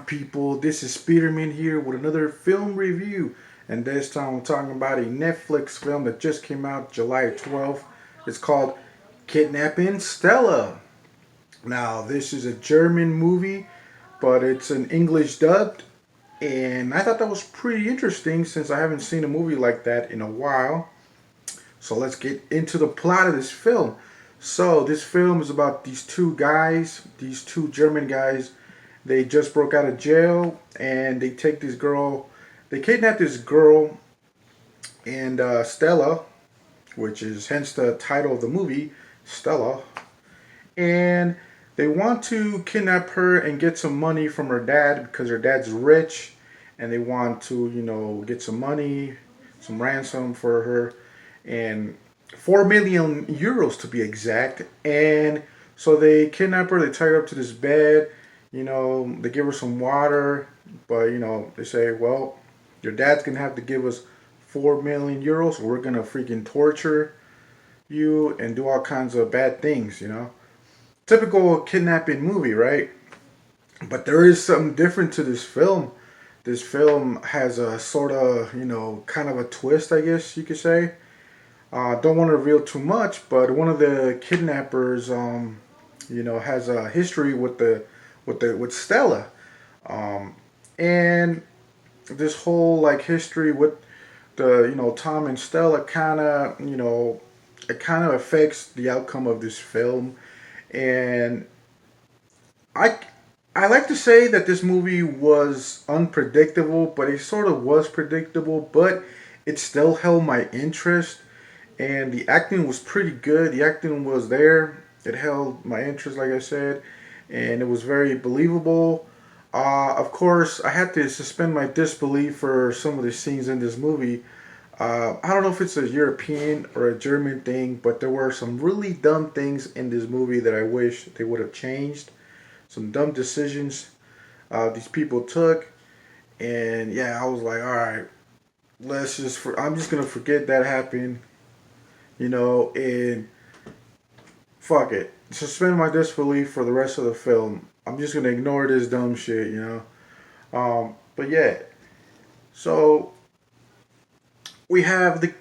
people? This is Speederman here with another film review. And this time I'm talking about a Netflix film that just came out July 12th. It's called Kidnapping Stella. Now, this is a German movie, but it's an English dubbed. And I thought that was pretty interesting since I haven't seen a movie like that in a while. So let's get into the plot of this film. So this film is about these two guys, these two German guys. They just broke out of jail and they take this girl. They kidnap this girl and Stella, which is hence the title of the movie, Stella. And they want to kidnap her and get some money from her dad because her dad's rich, and they want to, get some money, some ransom for her, and 4 million euros to be exact. And so they kidnap her. They tie her up to this bed. They give her some water, but they say, well, your dad's gonna have to give us 4 million euros, or we're gonna freaking torture you and do all kinds of bad things. Typical kidnapping movie, right? But there is something different to this film. This film has a sort of, kind of a twist, I guess you could say. Don't want to reveal too much, but one of the kidnappers, has a history with Stella, and this whole like history with the Tom and Stella kind of it kind of affects the outcome of this film. And I I like to say that this movie was unpredictable, but it sort of was predictable, but it still held my interest, and the acting was pretty good. The acting was there. It held my interest, like I said, and it was very believable. Of course, I had to suspend my disbelief for some of the scenes in this movie. I don't know if it's a European or a German thing, but there were some really dumb things in this movie that I wish they would have changed. Some dumb decisions these people took, and yeah, I was like, all right, I'm just gonna forget that happened, and fuck it, suspend my disbelief for the rest of the film. I'm just gonna ignore this dumb shit. But yeah, so we have the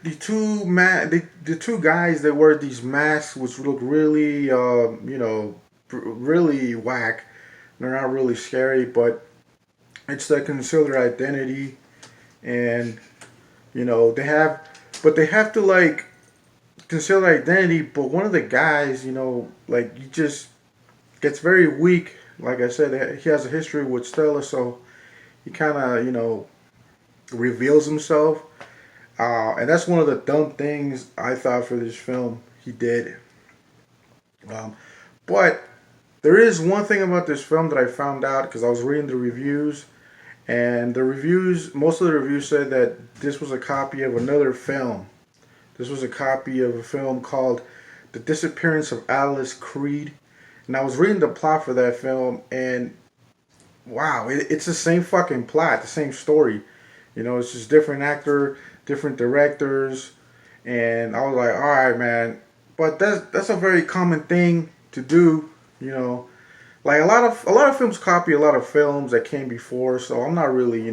two guys that wear these masks, which look really, really whack. They're not really scary, but it's to conceal their identity, and they have to like conceal their identity. But one of the guys, like he just gets very weak. Like I said, he has a history with Stella, so he kind of reveals himself. And that's one of the dumb things I thought for this film he did. Um, but there is one thing about this film that I found out because I was reading the reviews, and most of the reviews said that this was a copy of another film. This was a copy of a film called The Disappearance of Alice Creed. And I was reading the plot for that film, and wow, it's the same fucking plot, the same story. It's just different actor, different directors, and I was like, all right, man. But that's a very common thing to do, you know. Like a lot of films copy a lot of films that came before, so I'm not really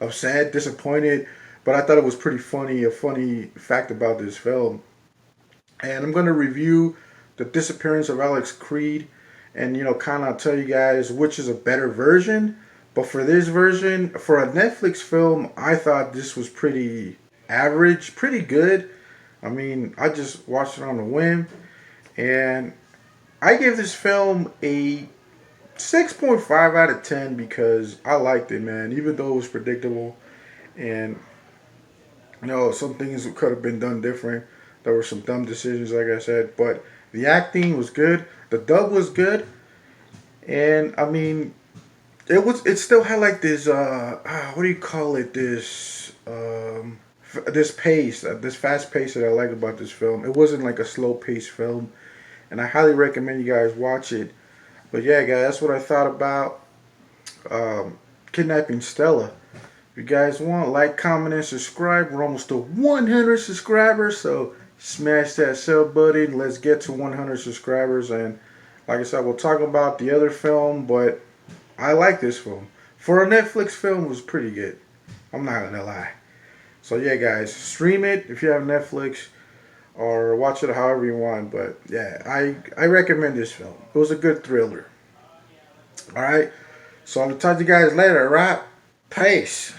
upset, disappointed, but I thought it was pretty funny, a funny fact about this film. And I'm gonna review the disappearance of Alex Creed, and kind of tell you guys which is a better version. But for this version, for a Netflix film, I thought this was pretty average, pretty good. I mean, I just watched it on a whim, and I give this film a 6.5 out of 10 because I liked it, man. Even though it was predictable, and some things could have been done different. There were some dumb decisions, like I said, but the acting was good. The dub was good, and I mean, it still had like this what do you call it, this pace, this fast pace that I like about this film. It wasn't like a slow paced film, and I highly recommend you guys watch it. But yeah, guys, that's what I thought about Kidnapping Stella. If you guys want, like, comment, and subscribe. We're almost to 100 subscribers, so smash that sub button. Let's get to 100 subscribers, and like I said, we'll talk about the other film, but I like this film. For a Netflix film, it was pretty good. I'm not gonna lie. So yeah, guys, stream it if you have Netflix or watch it however you want. But yeah, I recommend this film. It was a good thriller. All right. So I'll talk to you guys later. All right. Peace.